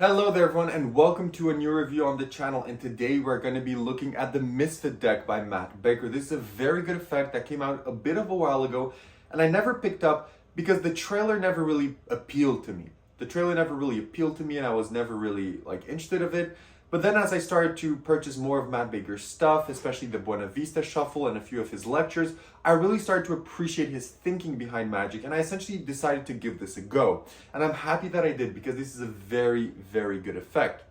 Hello there everyone and welcome to a new review on the channel, and today we're going to be looking at the Misfit deck by Matt Baker. This is a very good effect that came out a bit of a while ago and I never picked up because the trailer never really appealed to me. And I was never really interested of it. But then as I started to purchase more of Matt Baker's stuff, especially the Buena Vista Shuffle and a few of his lectures, I really started to appreciate his thinking behind magic, and I essentially decided to give this a go. And I'm happy that I did because this is a very, very good effect.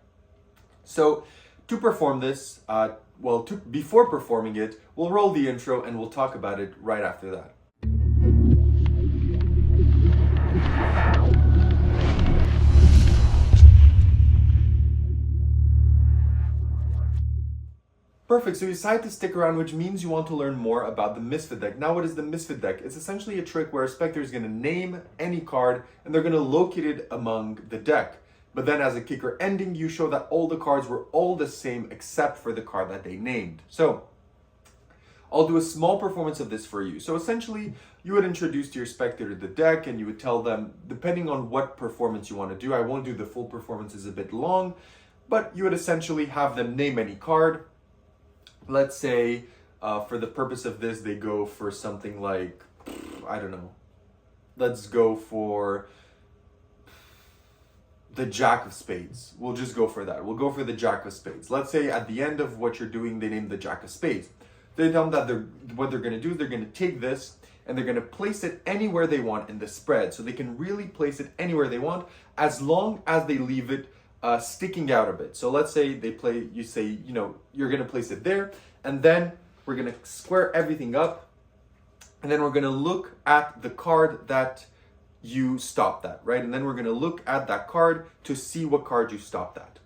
So to perform this, before performing it, we'll roll the intro and we'll talk about it right after that. Perfect, so you decide to stick around, which means you want to learn more about the Misfit deck. Now, what is the Misfit deck? It's essentially a trick where a spectator is going to name any card and they're going to locate it among the deck. But then as a kicker ending, you show that all the cards were all the same except for the card that they named. So I'll do a small performance of this for you. So essentially, you would introduce to your spectator the deck and you would tell them, depending on what performance you want to do, I won't do the full performance, it's a bit long, but you would essentially have them name any card. Let's say, for the purpose of this, they go for something like, I don't know. Let's go for the Jack of Spades. We'll just go for that. We'll go for the Jack of Spades. Let's say at the end of what you're doing, they name the Jack of Spades. They tell them that what they're going to do is they're going to take this and they're going to place it anywhere they want in the spread. So they can really place it anywhere they want as long as they leave it sticking out a bit. So let's say you say, you're going to place it there, and then we're going to square everything up, and then we're going to look at the card that you stopped at, right? And then we're going to look at that card to see what card you stopped at.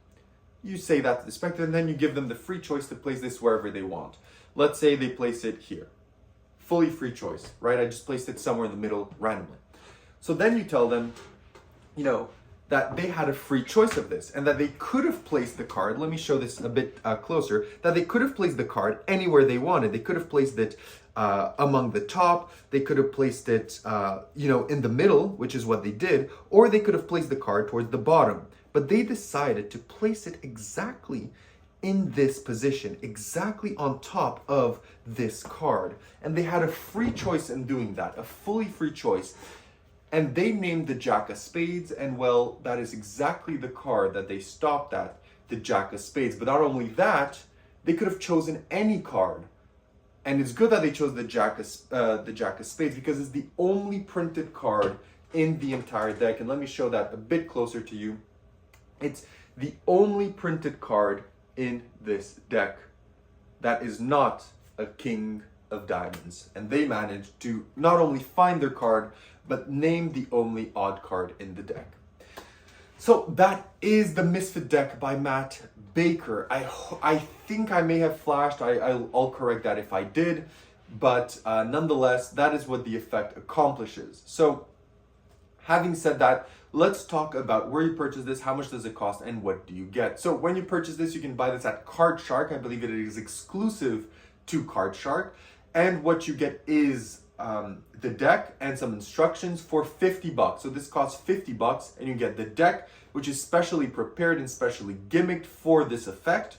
You say that to the spectator, and then you give them the free choice to place this wherever they want. Let's say they place it here. Fully free choice, right? I just placed it somewhere in the middle randomly. So then you tell them, that they had a free choice of this and that they could have placed the card. Let me show this a bit closer. That they could have placed the card anywhere they wanted. They could have placed it among the top. They could have placed it, in the middle, which is what they did, or they could have placed the card towards the bottom. But they decided to place it exactly in this position, exactly on top of this card. And they had a free choice in doing that, a fully free choice. And they named the Jack of Spades, and well, that is exactly the card that they stopped at, the Jack of Spades. But not only that, they could have chosen any card. And it's good that they chose the Jack of Spades because it's the only printed card in the entire deck. And let me show that a bit closer to you. It's the only printed card in this deck that is not a King of Diamonds. And they managed to not only find their card, but name the only odd card in the deck. So that is the Misfit deck by Matt Baker. I think I may have flashed. I'll correct that if I did. But nonetheless, that is what the effect accomplishes. So having said that, let's talk about where you purchase this, how much does it cost, and what do you get. So when you purchase this, you can buy this at Card Shark. I believe it is exclusive to Card Shark. And what you get is the deck and some instructions for $50. So this costs $50 and you get the deck, which is specially prepared and specially gimmicked for this effect.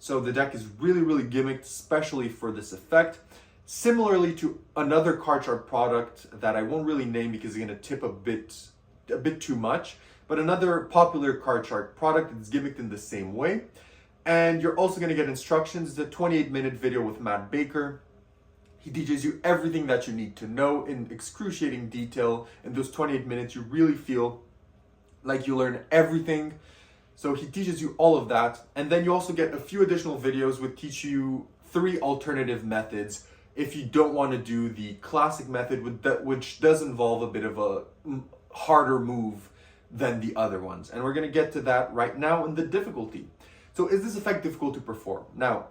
So the deck is really, really gimmicked specially for this effect. Similarly to another Card Shark product that I won't really name because it's going to tip a bit too much, but another popular Card Shark product that's gimmicked in the same way. And you're also going to get instructions. It's a 28-minute video with Matt Baker. He teaches you everything that you need to know in excruciating detail. In those 28 minutes, you really feel like you learn everything. So he teaches you all of that. And then you also get a few additional videos which teach you 3 alternative methods if you don't want to do the classic method, which does involve a bit of a harder move than the other ones. And we're going to get to that right now in the difficulty. So is this effect difficult to perform? Now,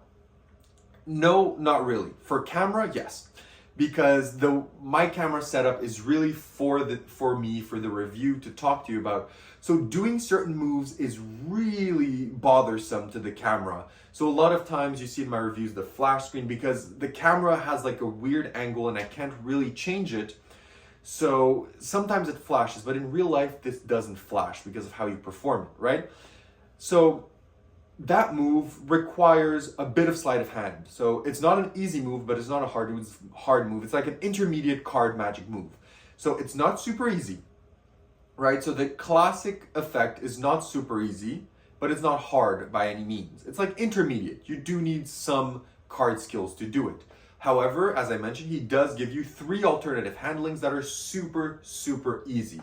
no, not really. For camera, yes, because my camera setup is really for me for the review to talk to you about. So doing certain moves is really bothersome to the camera. So a lot of times you see in my reviews the flash screen because the camera has like a weird angle and I can't really change it. So sometimes it flashes, but in real life, this doesn't flash because of how you perform it, right? So that move requires a bit of sleight of hand. So it's not an easy move, but it's not a hard move. It's like an intermediate card magic move. So it's not super easy, right? So the classic effect is not super easy, but it's not hard by any means. It's like intermediate. You do need some card skills to do it. However, as I mentioned, he does give you 3 alternative handlings that are super, super easy.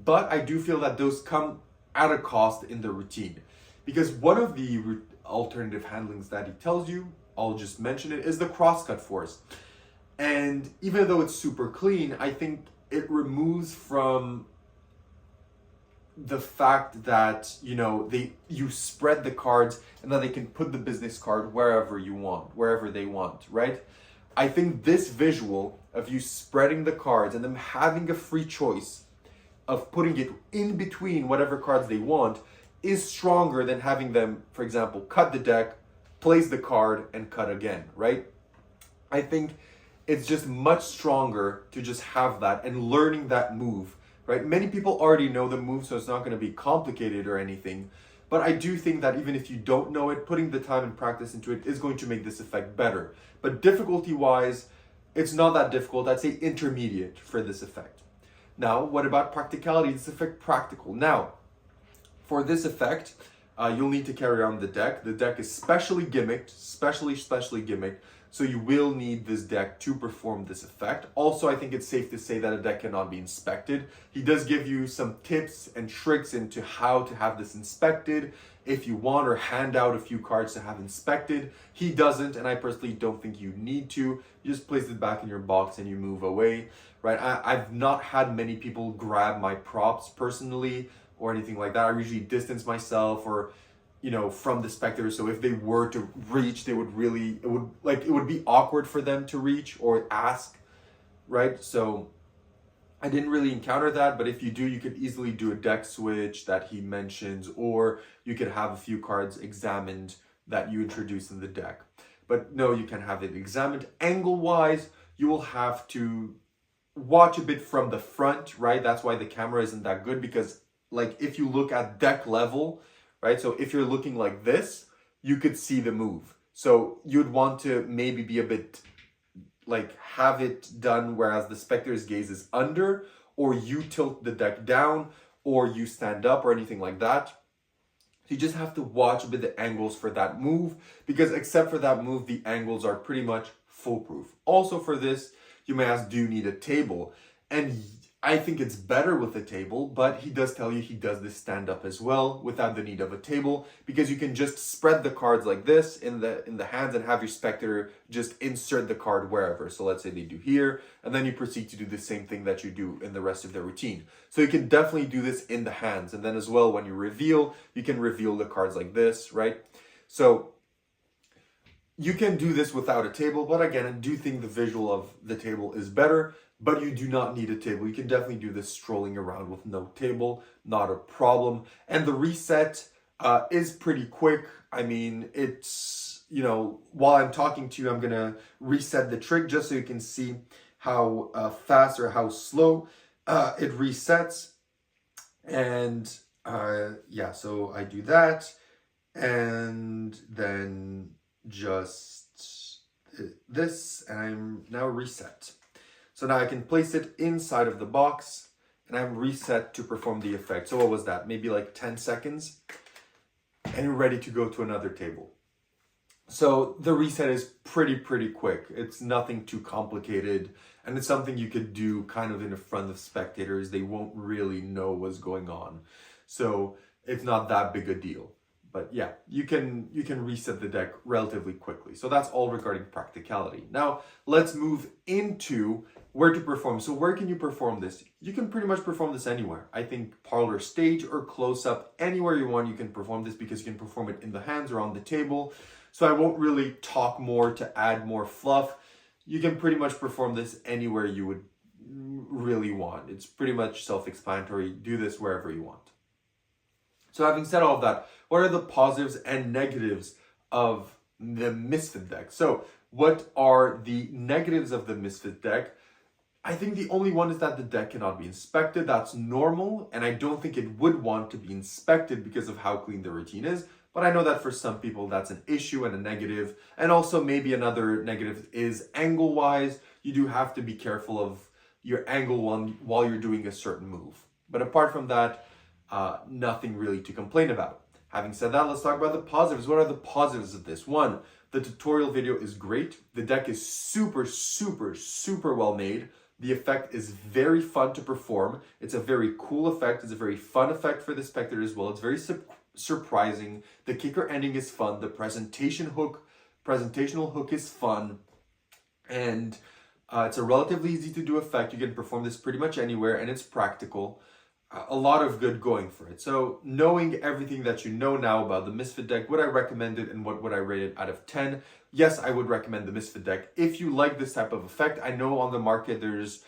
But I do feel that those come at a cost in the routine. Because one of the alternative handlings that he tells you, I'll just mention it, is the crosscut force. And even though it's super clean, I think it removes from the fact that, you know, you spread the cards and then they can put the business card wherever you want, wherever they want, right? I think this visual of you spreading the cards and them having a free choice of putting it in between whatever cards they want is stronger than having them, for example, cut the deck, place the card, and cut again, right? I think it's just much stronger to just have that and learning that move, right? Many people already know the move, so it's not going to be complicated or anything. But I do think that even if you don't know it, putting the time and practice into it is going to make this effect better. But difficulty-wise, it's not that difficult. I'd say intermediate for this effect. Now, what about practicality? This effect practical. Now, for this effect, you'll need to carry on the deck. The deck is specially gimmicked, specially gimmicked. So you will need this deck to perform this effect. Also, I think it's safe to say that a deck cannot be inspected. He does give you some tips and tricks into how to have this inspected if you want, or hand out a few cards to have inspected. He doesn't, and I personally don't think you need to. You just place it back in your box and you move away, right? I've not had many people grab my props personally or anything like that. I usually distance myself or, you know, from the spectators. So if they were to reach, it would be awkward for them to reach or ask, right? So I didn't really encounter that, but if you do, you could easily do a deck switch that he mentions, or you could have a few cards examined that you introduce in the deck. But no, you can have it examined. Angle-wise, you will have to watch a bit from the front, right? That's why the camera isn't that good, because like if you look at deck level, right? So if you're looking like this, you could see the move. So you'd want to maybe be a bit like have it done whereas the spectator's gaze is under, or you tilt the deck down, or you stand up or anything like that. You just have to watch a bit the angles for that move, because except for that move, the angles are pretty much foolproof. Also for this, you may ask, do you need a table? And I think it's better with a table, but he does tell you he does this stand up as well without the need of a table, because you can just spread the cards like this in the hands and have your spectator just insert the card wherever. So let's say they do here, and then you proceed to do the same thing that you do in the rest of the routine. So you can definitely do this in the hands. And then as well, when you reveal, you can reveal the cards like this, right? So you can do this without a table, but again, I do think the visual of the table is better. But you do not need a table. You can definitely do this strolling around with no table, not a problem. And the reset is pretty quick. I mean, it's, you know, while I'm talking to you, I'm gonna reset the trick just so you can see how fast or how slow it resets. And yeah, so I do that, and then just this, and I'm now reset. So now I can place it inside of the box, and I'm reset to perform the effect. So what was that? Maybe like 10 seconds, and you're ready to go to another table. So the reset is pretty quick. It's nothing too complicated, and it's something you could do kind of in front of spectators. They won't really know what's going on. So it's not that big a deal. But yeah, you can reset the deck relatively quickly. So that's all regarding practicality. Now let's move into where to perform. So where can you perform this? You can pretty much perform this anywhere. I think parlor stage or close up, anywhere you want, you can perform this, because you can perform it in the hands or on the table. So I won't really talk more to add more fluff. You can pretty much perform this anywhere you would really want. It's pretty much self-explanatory. Do this wherever you want. So having said all of that, what are the positives and negatives of the Misfit deck? So what are the negatives of the Misfit deck? I think the only one is that the deck cannot be inspected. That's normal, and I don't think it would want to be inspected because of how clean the routine is. But I know that for some people that's an issue and a negative. And also maybe another negative is angle-wise. You do have to be careful of your angle while you're doing a certain move. But apart from that, nothing really to complain about. Having said that, let's talk about the positives. What are the positives of this? One, the tutorial video is great. The deck is super, super, super well made. The effect is very fun to perform. It's a very cool effect. It's a very fun effect for the spectator as well. It's very surprising. The kicker ending is fun. The presentational hook is fun. And it's a relatively easy to do effect. You can perform this pretty much anywhere, and it's practical. A lot of good going for it. So knowing everything that you know now about the Misfit deck, would I recommend it and what would I rate it out of 10? Yes, I would recommend the Misfit deck. If you like this type of effect, I know on the market there's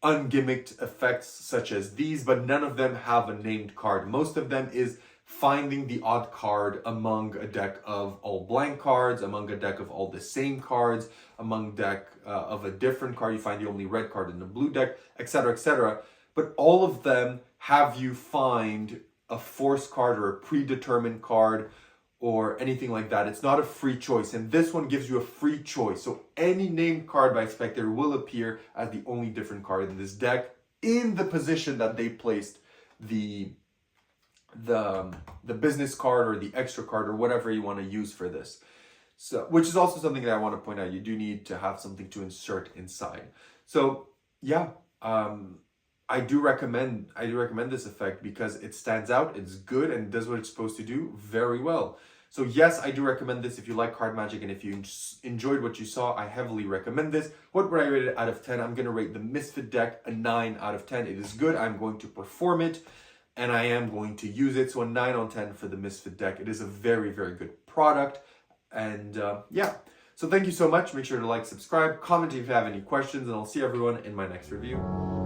ungimmicked effects such as these, but none of them have a named card. Most of them is finding the odd card among a deck of all blank cards, among a deck of all the same cards, among deck of a different card. You find the only red card in the blue deck, etc., etc. But all of them have you find a force card or a predetermined card or anything like that. It's not a free choice, and this one gives you a free choice. So any named card by spectator will appear as the only different card in this deck in the position that they placed the business card or the extra card or whatever you want to use for this. So, which is also something that I want to point out. You do need to have something to insert inside. So yeah, I do recommend this effect because it stands out, it's good, and does what it's supposed to do very well. So yes, I do recommend this if you like card magic and if you enjoyed what you saw. I heavily recommend this. What would I rate it out of 10? I'm going to rate the Misfit deck a 9 out of 10. It is good. I'm going to perform it and I am going to use it. So a 9 on 10 for the Misfit deck. It is a very, very good product. And yeah, so thank you so much. Make sure to like, subscribe, comment if you have any questions, and I'll see everyone in my next review.